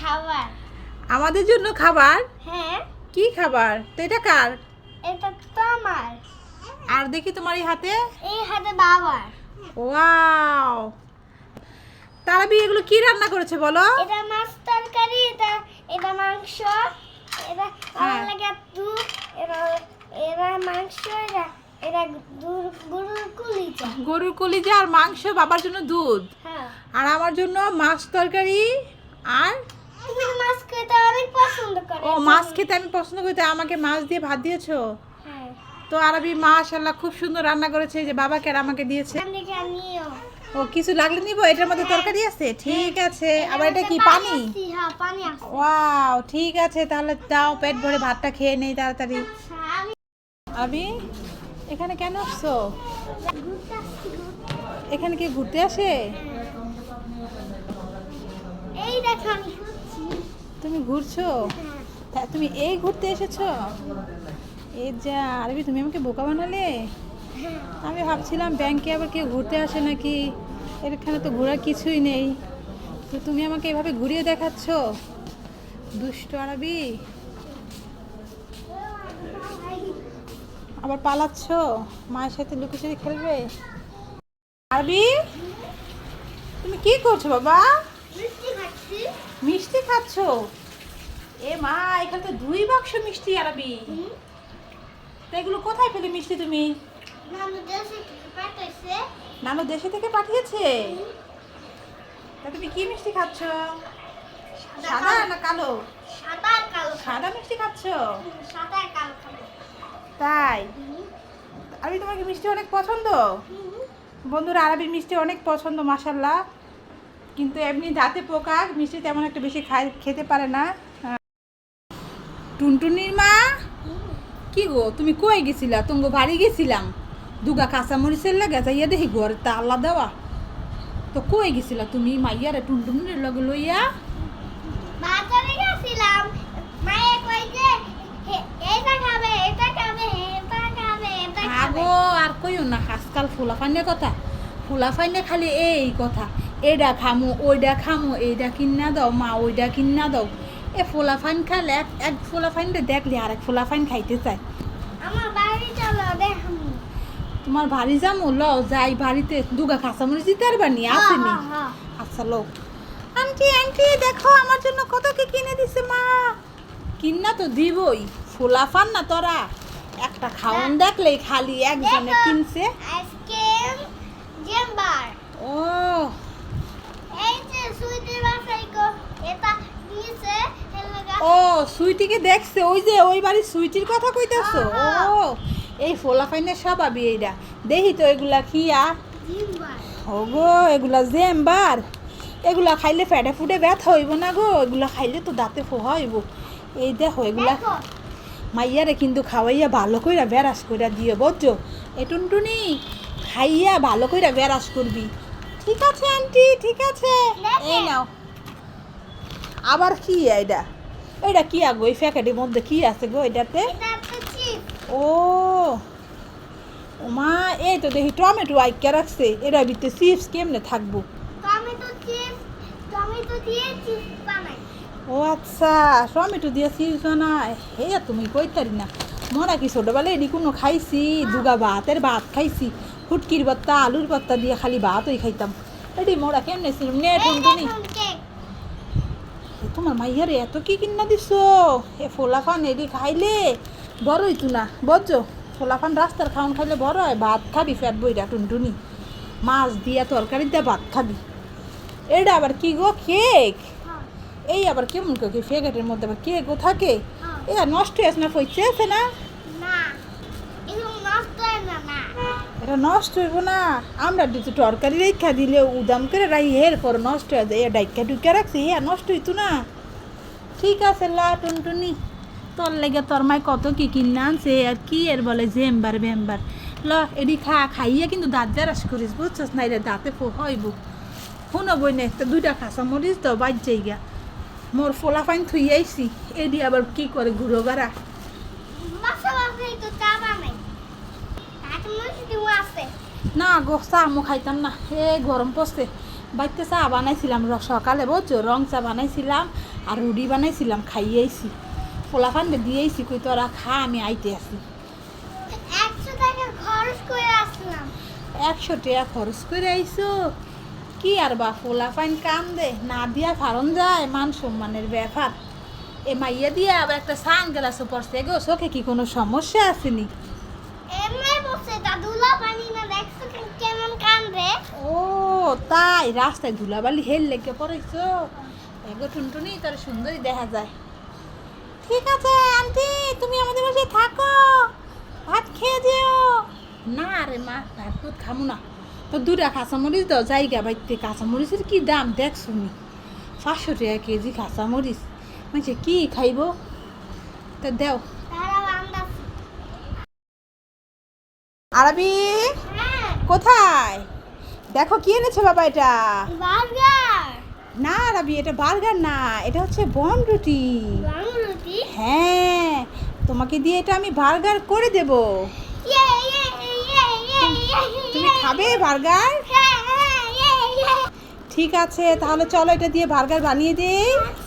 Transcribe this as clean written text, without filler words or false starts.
খাবার। আমাদের জন্য খাবার? হ্যাঁ। কি খাবার? তো এটা কার? এটা তো আমার। আর দেখি তোমার এই হাতে। এই হাতে বাবার। ওয়াও, তারাবি এগুলো কি রান্না করেছে বলো? এটা মাছ তরকারি, এটা মাংস, এটা হ্যাঁ। লাগে দুধ, এটা মাংস, এটা গরুর কলিজা। গরুর কলিজা আর মাংস, বাবার জন্য দুধ, হ্যাঁ। আর আমার জন্য মাছ তরকারি। আর তুমি মাছ খেতে অনেক পছন্দ করো। ও, মাছ খেতে আমি পছন্দ করি, তাই আমাকে মাছ দিয়ে ভাত দিয়েছো। হ্যাঁ। তো আরবি মাশাআল্লাহ খুব সুন্দর রান্না করেছে, এই যে বাবাকে আর আমাকে দিয়েছে। আমি নিও। ও, কিছু লাগলে নিব? এটার মধ্যে তরকারি আছে? ঠিক আছে। আবার এটা কি পানি? হ্যাঁ, পানি আছে। ওয়াও, ঠিক আছে, তাহলে দাও, পেট ভরে ভাতটা খেয়ে নেই তাড়াতাড়ি। আচ্ছা, আমি আরবি, এখানে কেন আসছো? ঘুরতে আসছি। এখানে কি ঘুরতে আসে? এই দেখো আমি ঘুরছি। তুমি ঘুরছো? হ্যাঁ। হ্যাঁ, তুমি এই ঘুরতে এসেছো? এই যা আরবি, তুমি আমাকে বোকা বানালে। হ্যাঁ। আমি ভাবছিলাম ব্যাংকে আবার কেউ ঘুরতে আসে নাকি, এখানে তো ঘোরার কিছুই নেই। তো তুমি আমাকে এভাবে ঘুরিয়ে দেখাচ্ছ, দুষ্ট আরবি। আবার পালাচ্ছ, মায়ের সাথে লুকোচুরি খেলবে। আরবি, তুমি কি করছো বাবা? মিষ্টি খাচ্ছি। মিষ্টি খাচ্ছো? এ মা, এখানে তো 2 বাক্স মিষ্টি আরবি। তা এগুলো কোথায় পেলে মিষ্টি তুমি? নানু দেশে থেকে পাঠাইছে। নানু দেশে থেকে পাঠিয়েছে? তা তুমি কি মিষ্টি খাচ্ছ? সাদা না কালো? সাদা আর কালো। সাদা মিষ্টি খাচ্ছ? সাদা আর কালো খাবো। তাই? আরবি, তোমার কি মিষ্টি অনেক পছন্দ? বন্ধুরা, আরবির মিষ্টি অনেক পছন্দ মাশাল্লাহ, কিন্তু এমনি দাঁতে পোকা, মিষ্টি তেমন একটা বেশি খেতে পারে না। টুনটুনির মা, কি গো, তুমি কই গেছিলা? তোমার বাড়ি গেছিলাম, দুগা কাঁচামরিচের লাগে যাইয়া দেখি ঘর তালা দেওয়া। তো কই গেছিলা তুমি মাইয়ারে টুনটুনির লগে লইয়া? বাজারে গেছিলাম। মায়ে কই যে এইটা খাবে, এটা খাবে, এটা খাবে, এটা খাবে। আগো আর কইও না, আজকাল ফুলাফাইনের কথা, ফুলাফাইনে খালি এই কথা, এইটা খামো, ওইটা খামো, এইটা কিনা দাও মা, ওইটা কিনা দাও। এ ফুলাফাইন খালে এক ফুলাফাইনটা দেখলে আরেক ফুলাফাইন খাইতে চায়। আমার বাড়ি চলো দেখামু। তোমার বাড়ি যাবো, ল যাই, বাড়িতে দুগা কাঁচামরিচ দিতে পারবা নি? আসেনি? হ্যাঁ। আচ্ছা লো। আন্টি আন্টি দেখো আমার জন্য কত কি কিনে দিছে মা। কিনা তো দিবই, ফুলাফান না তোরা, একটা খাওন দেখলেই খালি একজনে কিনছে। আইসক্রিম জেম্বার। ও, এই যে সুইটির বাসাই গো, এটা নিচে হেলগা। ও সুইটিকে দেখছে, ওই যে ওই বাড়ির সুইটির কথা কইতেছো? ও, এই ফোলাফাইনের স্বভাবই এইটা। দেখি তো এগুলা খিয়া। জেম্বার। ও গো, এগুলা জেম্বার, এগুলা খাইলে ফেটে ফুটে ব্যথা হইব না গো, এগুলা খাইলে তো দাঁতে ফোহা হইব। এই দেখো এগুলা দেখো মাইয়ারে কিন্তু খাওয়াইয়া ভালো কইরা বেরাস কইরা দিও, বুঝছো? এ টুনটুনি, খাইয়া ভালো কইরা বেরাস করবি। ঠিক আছে আন্টি, ঠিক আছে। এই নাও। আবার কি এটা? এটা কি আগো, এই প্যাকেটের মধ্যে কি আছে গো এটাতে? এটা তো চিপ। ও মা, এই তো দেখি টমেটো আইকা রাখছে, এরা ভিতরে চিপস কেমনে থাকবো? টমেটো দিয়ে চিপ বানাই। ও আচ্ছা, টমেটো দিয়ে চিপস বানায়, হে তুমি কইতারি না। মরা কি ছোটবেলায় এডি কোনো খাইছি? দুগা ভাতের ভাত খাইছি, ফুটকির ভর্তা আলুর ভর্তা দিয়ে খালি ভাতই খাইতাম। এডি মোরা কেমনে ছিল নে টুনটুনি? কেক। তোমার মাইয়ারে এত কি কিনা দিছো? এ ফোলাফান এডি খাইলে বড় হইতো না, বুঝছো? ফোলাফান রাস্তার খাওয়ান খাইলে বড় হয়, ভাত খাবি ফ্যাট বইরা টুনটুনি, মাছ দিয়া তরকারি দিয়া ভাত খাবি। এটা আবার কি গো, কেক? এই আবার কেমন কেক? প্যাকেটের মধ্যে আবার কেকও থাকে? এ নষ্ট হয়েছে না, পচে আছে না? না, এগুলো নষ্ট হয় না। না, এটা নষ্ট হইব না? আমরা দিতে তরকারি রেখা দিলে উদাম করে রাই, এরপর নষ্ট হয়ে যায়। এ ডাইকা ডুইকা রাখছি, এ নষ্ট হইতো না। ঠিক আছে লা টুনটুনি, তোর লেগে তোর মায় কত কি কিনে আনছে, আর কি এর বলে জেম্বার বেম্বার। ল এডি খাইয়া কিন্তু দাঁত জারাস করিস, বুঝছস না? এটা দাঁতে হইব। শুনো বই নে, তো 2টা কাঁচা মরিচ দাও, বাজ যাইগা। মোর ফোলা ফাইন থুই আইছি, এডি আবার কি করে ঘুরো গাড়া। বাসায় তো চা বানাই। এখন মিষ্টি আছে। না গো, চা মো খাইতাম না, এ গরম পড়ছে, বাড়িতে চা বানাইছিলাম সকালে বুঝছো, রং চা বানাইছিলাম আর রুটি বানাইছিলাম, খাইয়েছি পোলাফানকে দিয়েছি, কই তোরা খা আমি আইতে আসি। 100 টাকা খরচ করে আসলাম। 100 টাকা খরচ করে আইসো, কি আর বা পোলাফাইন কাম দে না দিয়া ফারন যায়, মান সম্মানের ব্যাপার। এ মাইয়া দিয়া আবার একটা সান গ্লাসও পড়ছে গো, চোখে কি কোনো সমস্যা আসেনি? এমনি বসে তা দুলা পানি না, দেখছো কেমন কান্দে। ও তাই, রাস্তায় ধুলাবালি হেল লেগে পড়েছো এগো টুনটুনি, তোর সুন্দরী দেখা যায়। ঠিক আছে আন্টি, তুমি আমাদের বাসায় থাকো, ভাত খেয়ে যেও। না রে মা, ভাত তো খামু না, তো 2টা কাঁচামরিচ দাও, জায়গা বাইতে কাঁচামরিচের কি দাম দেখ শুনি, 500 টাকা কেজি কাঁচামরিচ, মানে কি খাইব, তো দেও। তারা আন্দাজ। আরবি হ্যাঁ, কোথায়? দেখো কি এনেছে বাবা, এটা বার্গার। না আরবি, এটা বার্গার না, এটা হচ্ছে বনরুটি। বাংরুটি। হ্যাঁ, তোমাকে দিয়ে এটা আমি বার্গার করে দেব। ইয়ে ইয়ে ইয়ে ইয়ে ইয়ে। তুমি খাবে বার্গার? হ্যাঁ হ্যাঁ ইয়ে ইয়ে। ঠিক আছে, তাহলে চলো এটা দিয়ে বার্গার বানিয়ে দেই। আচ্ছা।